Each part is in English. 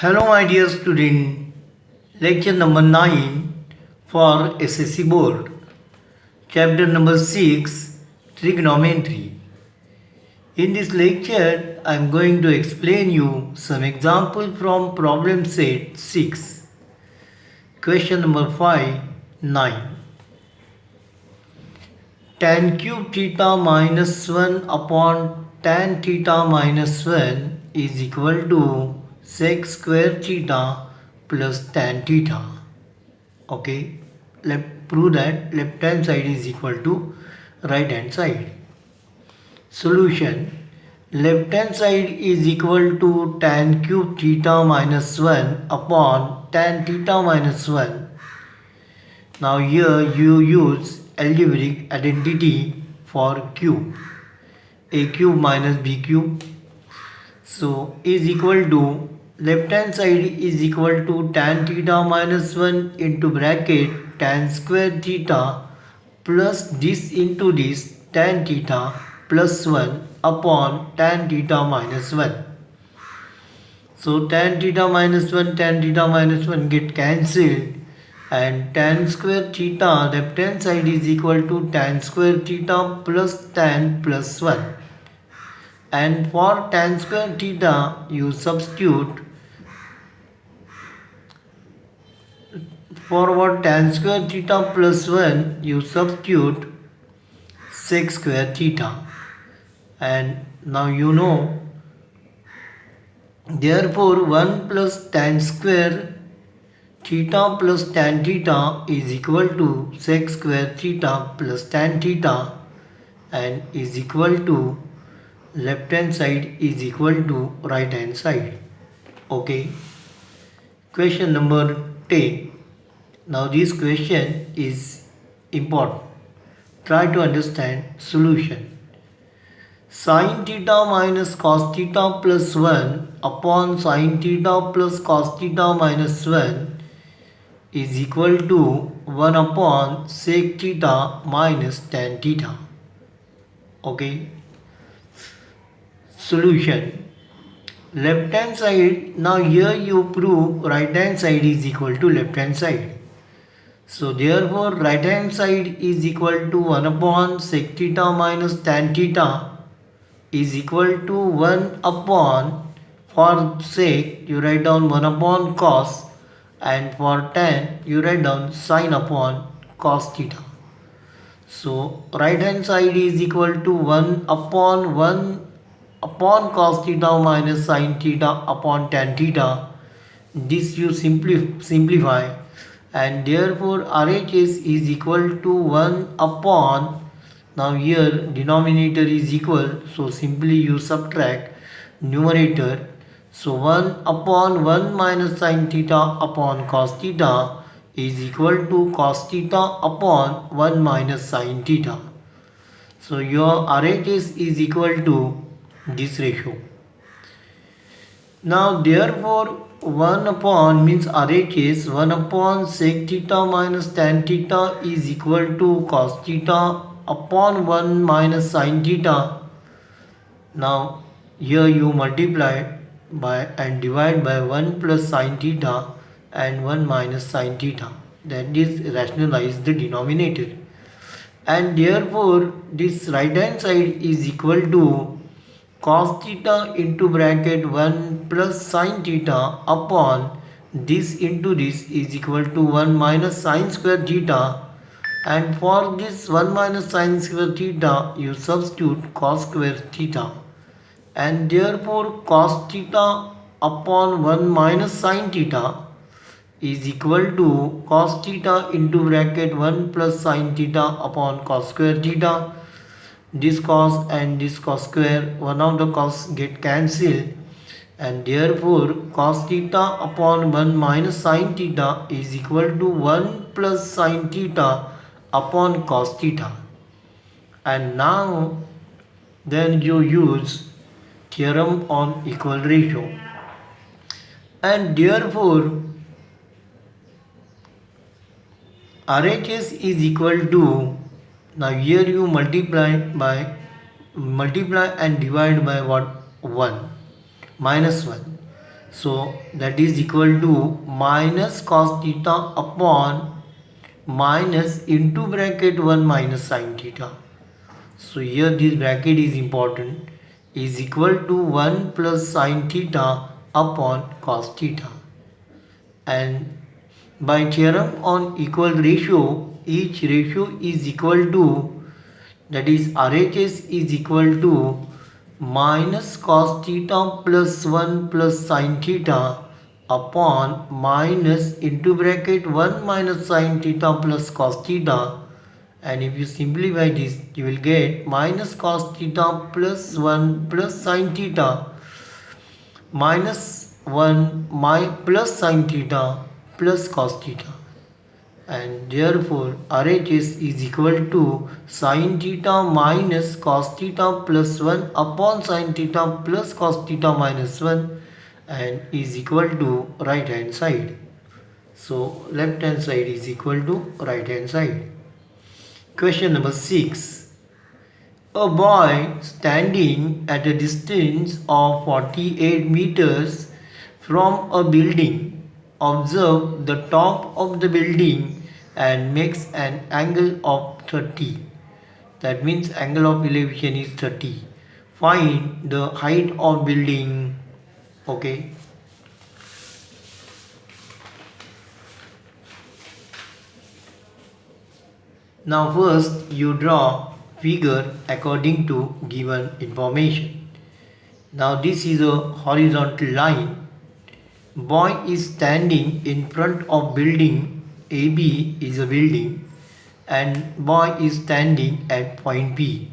Hello, my dear student. Lecture number 9 for SSC Board. Chapter number 6 Trigonometry. In this lecture, I am going to explain you some example from problem set 6. Question number 5 9. Tan cube theta minus 1 upon tan theta minus 1 is equal to sec square theta plus tan theta. Okay, let's prove that left hand side is equal to right hand side. Solution: left hand side is equal to tan cube theta minus 1 upon tan theta minus 1. Now here you use algebraic identity for cube. A cube minus b cube. So is equal to left hand side is equal to tan theta minus 1 into bracket tan square theta plus this into this tan theta plus 1 upon tan theta minus 1. So tan theta minus 1 get cancelled, and tan square theta left hand side is equal to tan square theta plus tan plus 1. And for tan square theta you substitute tan square theta plus 1 you substitute sec square theta, and now you know, therefore 1 plus tan square theta plus tan theta is equal to sec square theta plus tan theta, and is equal to left hand side is equal to right hand side. Okay. Question number 10. Now this question is important. Try to understand solution. Sin theta minus cos theta plus 1 upon sin theta plus cos theta minus 1 is equal to 1 upon sec theta minus tan theta. Okay. Solution: left hand side, now here you prove right hand side is equal to left hand side. So therefore right hand side is equal to 1 upon sec theta minus tan theta is equal to 1 upon, for sec you write down 1 upon cos, and for tan you write down sin upon cos theta. So right hand side is equal to 1 upon cos theta minus sin theta upon tan theta. This you simplify, and therefore RHS is equal to 1 upon, now here denominator is equal, so simply you subtract numerator. So 1 upon 1 minus sin theta upon cos theta is equal to cos theta upon 1 minus sin theta. So your RHS is equal to this ratio. Now therefore 1 upon means RHS 1 upon sec theta minus tan theta is equal to cos theta upon 1 minus sin theta. Now here you multiply by and divide by 1 plus sin theta and 1 minus sin theta, that is rationalize the denominator, and therefore this right hand side is equal to cos theta into bracket 1 plus sin theta upon this into this is equal to 1 minus sin square theta, and for this 1 minus sin square theta you substitute cos square theta, and therefore cos theta upon 1 minus sin theta is equal to cos theta into bracket 1 plus sin theta upon cos square theta. This cos and this cos square, one of the cos get cancelled, and therefore cos theta upon 1 minus sin theta is equal to 1 plus sin theta upon cos theta. And now then you use theorem on equal ratio, and therefore RHS is equal to, now here you multiply and divide by what? 1 minus 1. So that is equal to minus cos theta upon minus into bracket 1 minus sin theta. So here this bracket is important, is equal to 1 plus sin theta upon cos theta. And by theorem on equal ratio, each ratio is equal to, that is RHS is equal to minus cos theta plus 1 plus sin theta upon minus into bracket 1 minus sin theta plus cos theta. And if you simplify this, you will get minus cos theta plus 1 plus sin theta minus 1 plus sin theta plus cos theta, and therefore RHS is equal to sin theta minus cos theta plus 1 upon sin theta plus cos theta minus 1, and is equal to right hand side. So left hand side is equal to right hand side. Question number 6. A boy standing at a distance of 48 meters from a building observes the top of the building and makes an angle of 30. That means angle of elevation is 30. Find the height of building. Okay. Now first you draw figure according to given information. Now this is a horizontal line. Boy is standing in front of building. AB is a building and boy is standing at point P.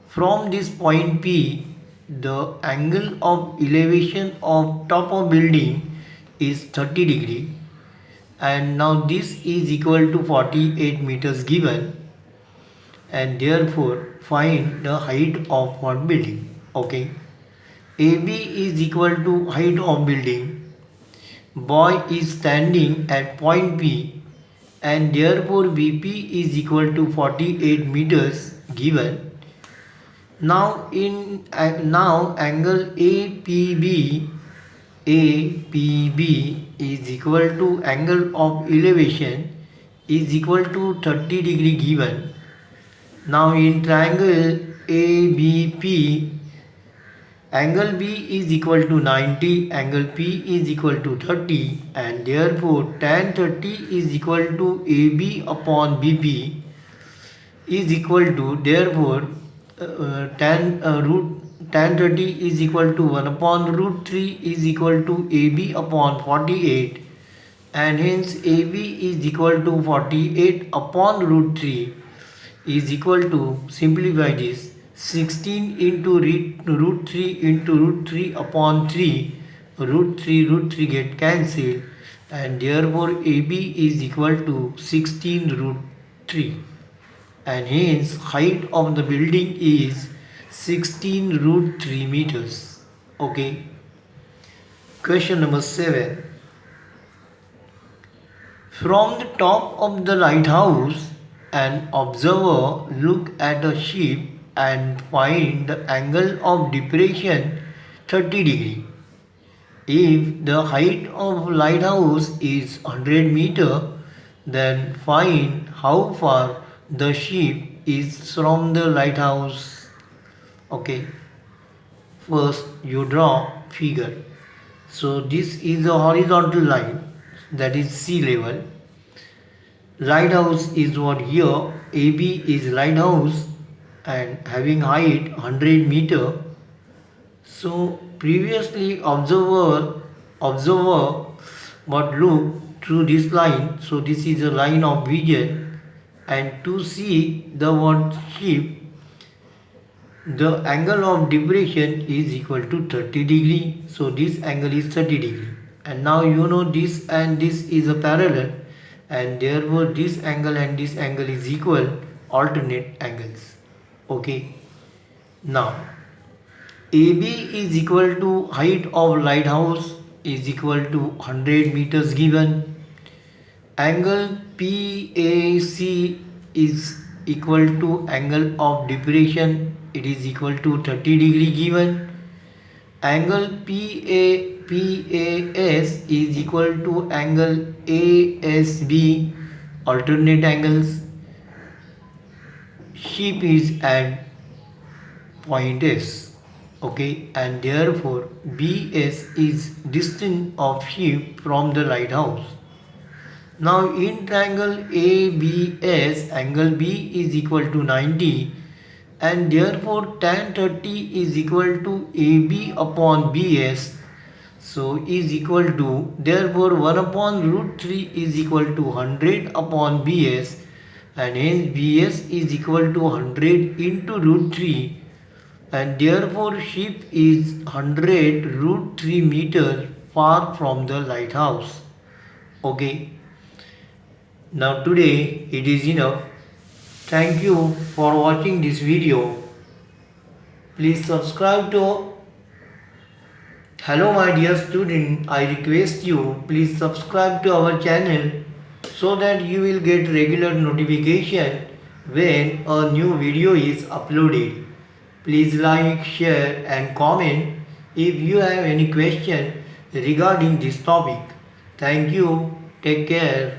From this point P, the angle of elevation of top of building is 30 degree, and now this is equal to 48 meters given, and therefore find the height of one building. Okay, AB is equal to height of building. Boy is standing at point P, and therefore BP is equal to 48 meters given. Now angle APB is equal to angle of elevation is equal to 30 degree given. Now in triangle ABP, angle B is equal to 90, angle P is equal to 30, and therefore tan 30 is equal to AB upon BP is equal to, therefore tan 30 is equal to 1 upon root 3 is equal to AB upon 48, and hence AB is equal to 48 upon root 3 is equal to, simplify this, 16 into root 3 into root 3 upon 3, root 3 get cancelled, and therefore AB is equal to 16 root 3, and hence height of the building is 16 root 3 meters. Okay. Question number 7. From the top of the lighthouse, an observer look at a ship and find the angle of depression 30 degree. If the height of lighthouse is 100 meter, then find how far the ship is from the lighthouse. Okay. First you draw figure. So this is a horizontal line, that is sea level. Lighthouse is what here, AB is lighthouse and having height 100 meter. So previously observer but look through this line, so this is a line of vision, and to see the what ship, the angle of depression is equal to 30 degree, so this angle is 30 degree, and now you know this and this is a parallel, and therefore this angle and this angle is equal, alternate angles. Okay, now AB is equal to height of lighthouse is equal to 100 meters given. Angle PAC is equal to angle of depression, it is equal to 30 degree given. Angle APAS is equal to angle ASB, alternate angles. Ship is at point S, okay, and therefore BS is distance of ship from the lighthouse. Now in triangle ABS, angle B is equal to 90, and therefore tan 30 is equal to AB upon BS. So is equal to, therefore 1 upon root 3 is equal to 100 upon BS, and hence BS is equal to 100 into root 3, and therefore ship is 100 root 3 meter far from the lighthouse. Okay. Now today it is enough. Thank you for watching this video. Please subscribe to Hello my dear student, I request you please subscribe to our channel so that you will get regular notification when a new video is uploaded. Please like, share and comment if you have any question regarding this topic. Thank you. Take care.